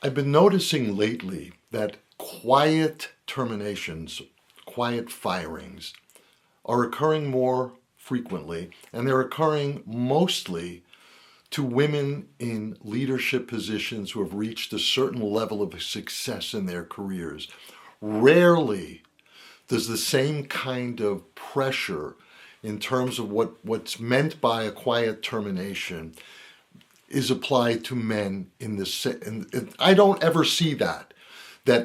I've been noticing lately that quiet terminations, quiet firings, are occurring more frequently, and they're occurring mostly to women in leadership positions who have reached a certain level of success in their careers. Rarely does the same kind of pressure in terms of what's meant by a quiet termination is applied to men in this. And I don't ever see that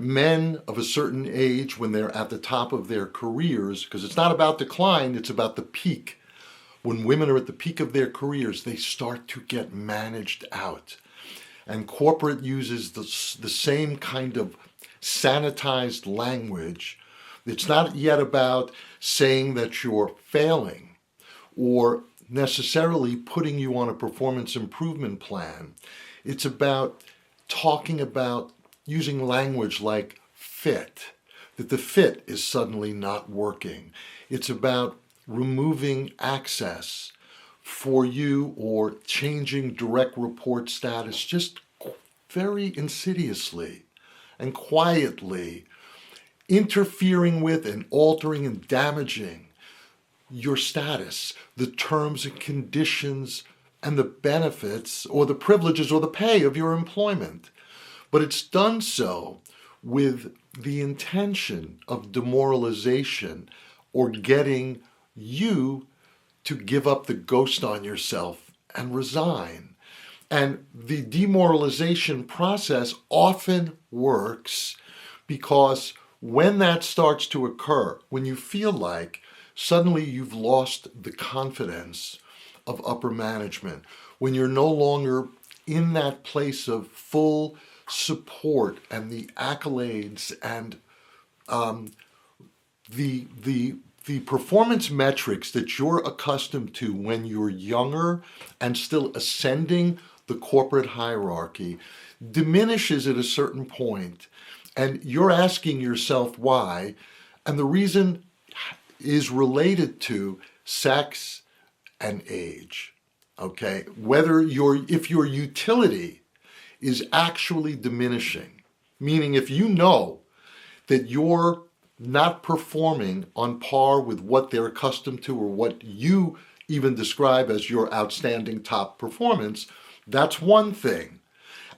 men of a certain age, when they're at the top of their careers, because it's not about decline, it's about the peak. When women are at the peak of their careers, they start to get managed out. And corporate uses the same kind of sanitized language. It's not yet about saying that you're failing or necessarily putting you on a performance improvement plan. It's about talking about using language like fit, that the fit is suddenly not working. It's about removing access for you or changing direct report status just very insidiously and quietly, interfering with and altering and damaging your status, the terms and conditions and the benefits or the privileges or the pay of your employment. But it's done so with the intention of demoralization or getting you to give up the ghost on yourself and resign. And the demoralization process often works because when that starts to occur, when you feel like suddenly you've lost the confidence of upper management, when you're no longer in that place of full support and the accolades and the performance metrics that you're accustomed to when you're younger and still ascending the corporate hierarchy diminishes at a certain point, and you're asking yourself why, and the reason is related to sex and age. Okay, if your utility is actually diminishing, meaning if you know that you're not performing on par with what they're accustomed to or what you even describe as your outstanding top performance, that's one thing.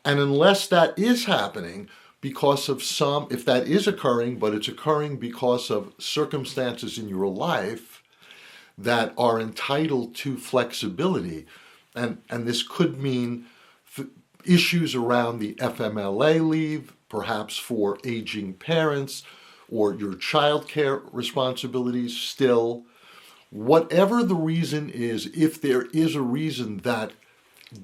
And unless that is happening because of if that is occurring, but it's occurring because of circumstances in your life that are entitled to flexibility, and this could mean issues around the FMLA leave, perhaps for aging parents, or your childcare responsibilities still. Whatever the reason is, if there is a reason that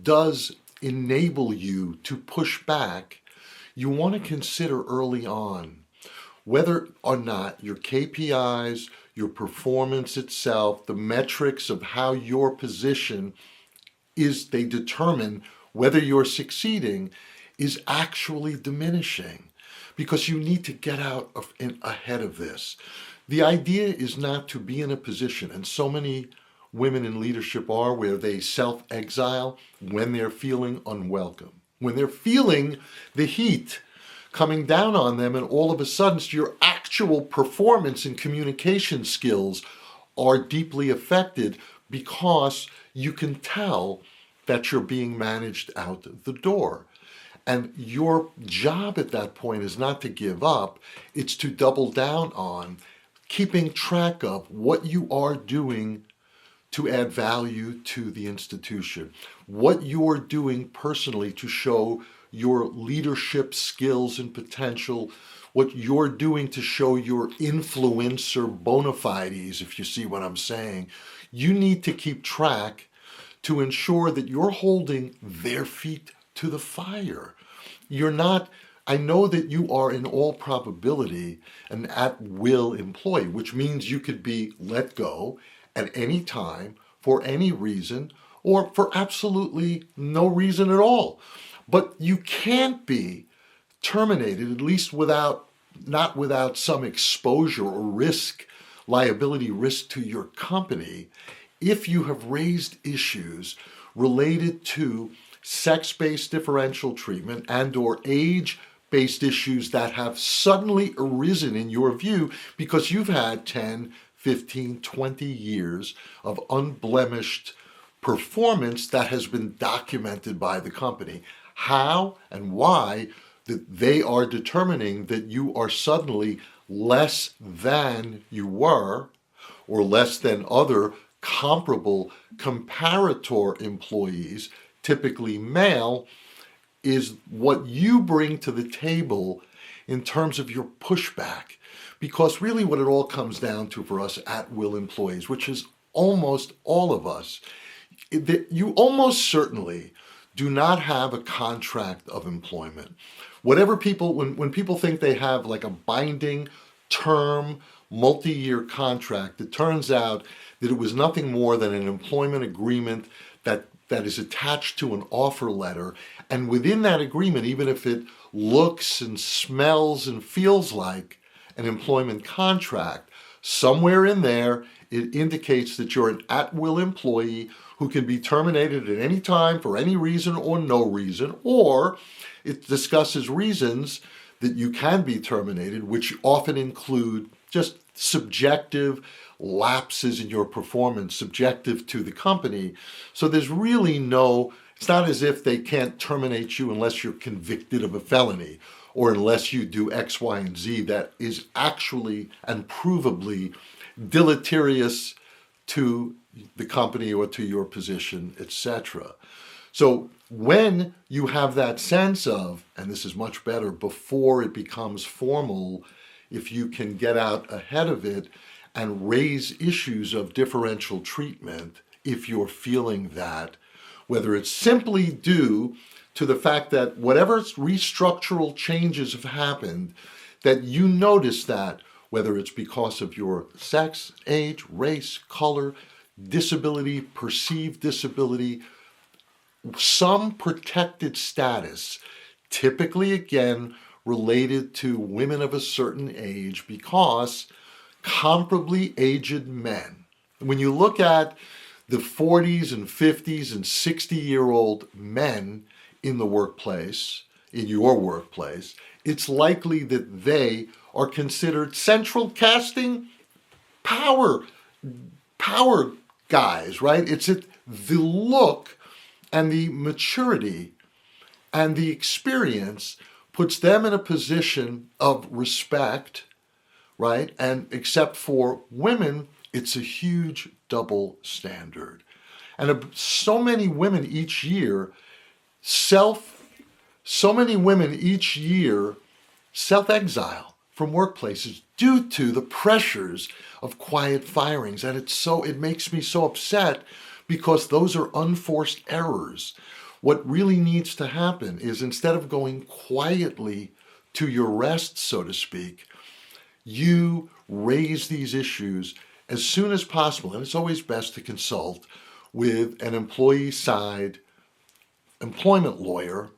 does enable you to push back, you want to consider early on whether or not your KPIs, your performance itself, the metrics of how your position is, they determine whether you're succeeding, is actually diminishing. Because you need to get out ahead of this. The idea is not to be in a position, and so many women in leadership are, where they self-exile when they're feeling unwelcome, when they're feeling the heat coming down on them, and all of a sudden your actual performance and communication skills are deeply affected because you can tell that you're being managed out the door. And your job at that point is not to give up, it's to double down on keeping track of what you are doing to add value to the institution, what you're doing personally to show your leadership skills and potential, what you're doing to show your influencer bona fides, if you see what I'm saying. You need to keep track to ensure that you're holding their feet to the fire. You're not, I know that you are in all probability an at-will employee, which means you could be let go at any time for any reason or for absolutely no reason at all. But you can't be terminated, at least not without some exposure or risk, liability risk to your company, if you have raised issues related to sex-based differential treatment and or age-based issues that have suddenly arisen in your view because you've had 10, 15, 20 years of unblemished performance that has been documented by the company. How and why that they are determining that you are suddenly less than you were or less than other comparable comparator employees, typically male, is what you bring to the table in terms of your pushback. Because really what it all comes down to for us at-will employees, which is almost all of us, that you almost certainly do not have a contract of employment. Whatever people, when people think they have like a binding term, multi-year contract, it turns out that it was nothing more than an employment agreement that is attached to an offer letter. And within that agreement, even if it looks and smells and feels like an employment contract, somewhere in there, it indicates that you're an at-will employee who can be terminated at any time for any reason or no reason, or it discusses reasons that you can be terminated, which often include just subjective lapses in your performance, subjective to the company. So there's really it's not as if they can't terminate you unless you're convicted of a felony or unless you do X, Y, and Z that is actually and provably deleterious to the company or to your position, etc. So when you have that sense of, and this is much better before it becomes formal, if you can get out ahead of it and raise issues of differential treatment, if you're feeling that, whether it's simply due to the fact that whatever restructural changes have happened, that you notice that, whether it's because of your sex, age, race, color, disability, perceived disability, some protected status, typically again related to women of a certain age, because comparably aged men, when you look at the 40s and 50s and 60-year-old men in the workplace, in your workplace, it's likely that they are considered central casting power guys, right? It's the look and the maturity and the experience puts them in a position of respect, right? And except for women, it's a huge double standard. And so many women each year self-exile from workplaces due to the pressures of quiet firings. And it makes me so upset because those are unforced errors. What really needs to happen is, instead of going quietly to your rest, so to speak, you raise these issues as soon as possible. And it's always best to consult with an employee side employment lawyer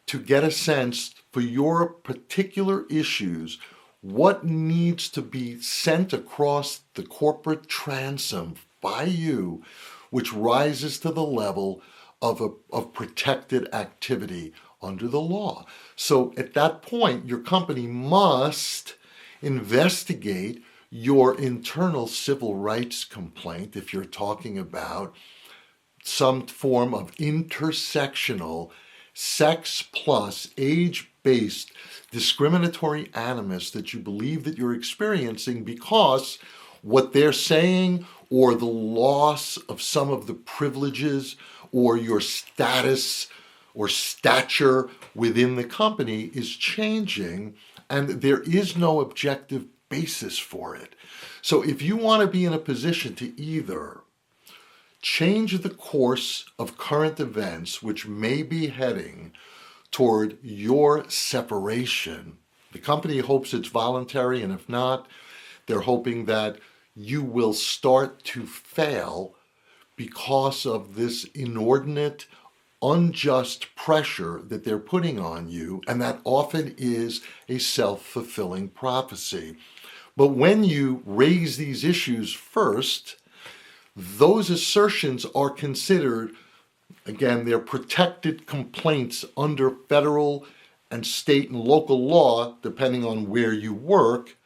to get a sense for your particular issues, what needs to be sent across the corporate transom by you, which rises to the level of protected activity under the law. So at that point, your company must investigate your internal civil rights complaint if you're talking about some form of intersectional, sex plus age-based discriminatory animus that you believe that you're experiencing because what they're saying or the loss of some of the privileges or your status or stature within the company is changing, and there is no objective basis for it. So if you want to be in a position to either change the course of current events, which may be heading toward your separation, the company hopes it's voluntary, and if not, they're hoping that you will start to fail because of this inordinate, unjust pressure that they're putting on you, and that often is a self-fulfilling prophecy. But when you raise these issues first, those assertions are considered Again, they're protected complaints under federal and state and local law, depending on where you work.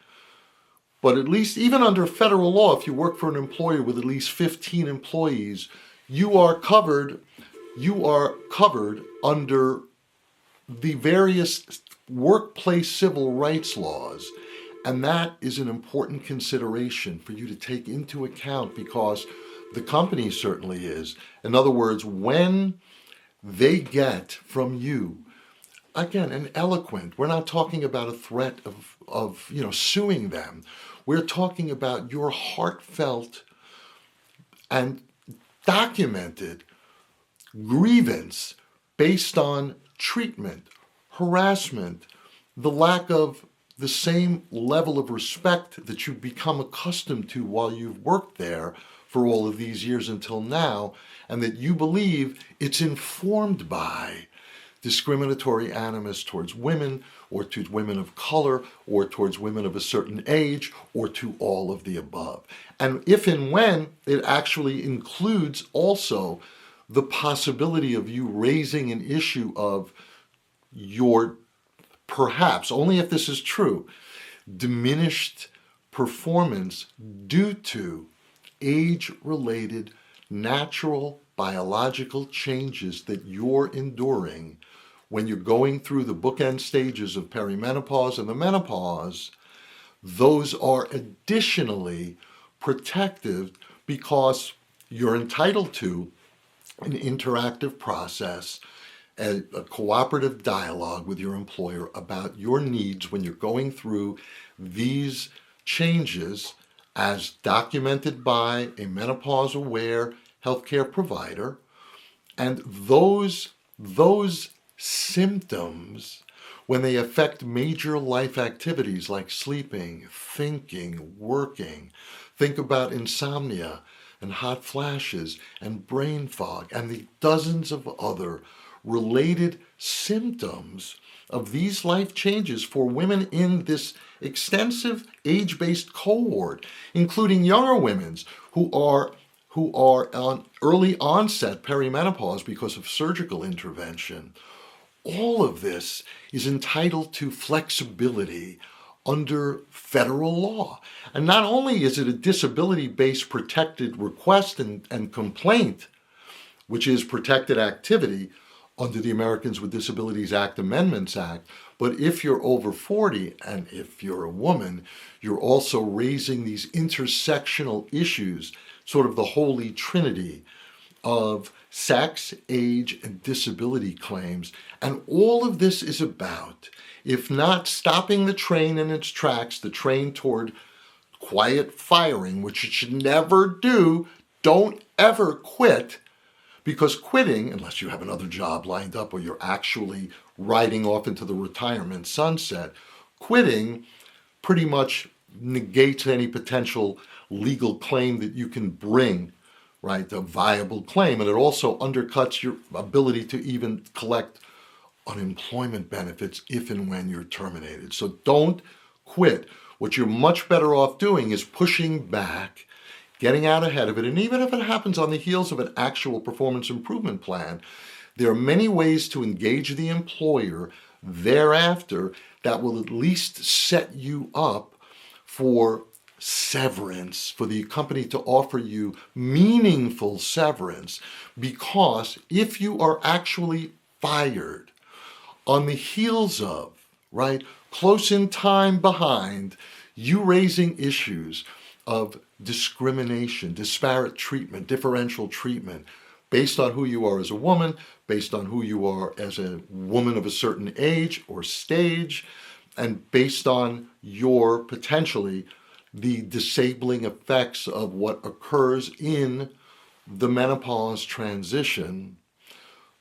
But at least, even under federal law, if you work for an employer with at least 15 employees, you are covered. You are covered under the various workplace civil rights laws. And that is an important consideration for you to take into account, because the company certainly is. In other words, when they get from you, again, an eloquent, we're not talking about a threat of suing them. We're talking about your heartfelt and documented grievance based on treatment, harassment, the lack of the same level of respect that you've become accustomed to while you've worked there for all of these years until now, and that you believe it's informed by discriminatory animus towards women, or to women of color, or towards women of a certain age, or to all of the above. And if and when it actually includes also the possibility of you raising an issue of your, perhaps, only if this is true, diminished performance due to age-related natural biological changes that you're enduring when you're going through the bookend stages of perimenopause and the menopause, those are additionally protective, because you're entitled to an interactive process, a cooperative dialogue with your employer about your needs when you're going through these changes, as documented by a menopause-aware healthcare provider. And those symptoms, when they affect major life activities like sleeping, thinking, working, think about insomnia and hot flashes and brain fog and the dozens of other related symptoms of these life changes for women in this extensive age-based cohort, including younger women who are on early onset perimenopause because of surgical intervention. All of this is entitled to flexibility under federal law. And not only is it a disability-based protected request and complaint, which is protected activity under the Americans with Disabilities Act Amendments Act, but if you're over 40 and if you're a woman, you're also raising these intersectional issues, sort of the holy trinity of sex, age, and disability claims. And all of this is about, if not stopping the train in its tracks, the train toward quiet firing, which it should never do. Don't ever quit, because quitting, unless you have another job lined up or you're actually riding off into the retirement sunset, quitting pretty much negates any potential legal claim that you can bring, right? A viable claim. And it also undercuts your ability to even collect unemployment benefits if and when you're terminated. So don't quit. What you're much better off doing is pushing back, getting out ahead of it. And even if it happens on the heels of an actual performance improvement plan, there are many ways to engage the employer thereafter that will at least set you up for severance, for the company to offer you meaningful severance. Because if you are actually fired on the heels of, right, close in time behind, you raising issues of discrimination, disparate treatment, differential treatment, based on who you are as a woman, based on who you are as a woman of a certain age or stage, and based on your potentially the disabling effects of what occurs in the menopause transition,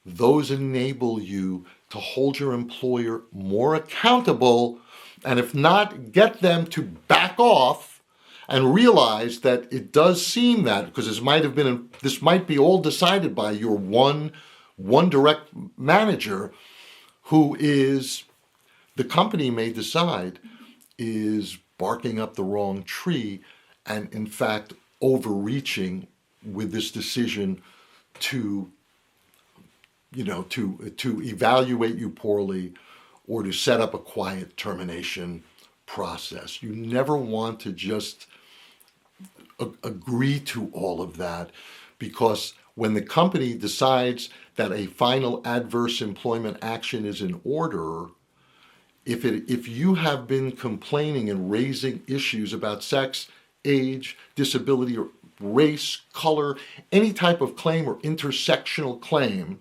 those enable you to hold your employer more accountable, and if not, get them to back off and realize that it does seem that, because this might be all decided by your one direct manager, who is, the company may decide, is barking up the wrong tree and in fact overreaching with this decision to to evaluate you poorly or to set up a quiet termination process. You never want to just agree to all of that, because when the company decides that a final adverse employment action is in order, if you have been complaining and raising issues about sex, age, disability, or race, color, any type of claim or intersectional claim,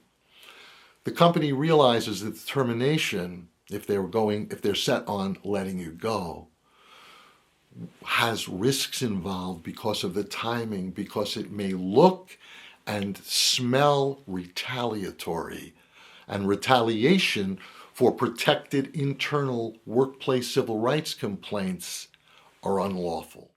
the company realizes that the termination, if they're set on letting you go, has risks involved because of the timing, because it may look and smell retaliatory. And retaliation for protected internal workplace civil rights complaints are unlawful.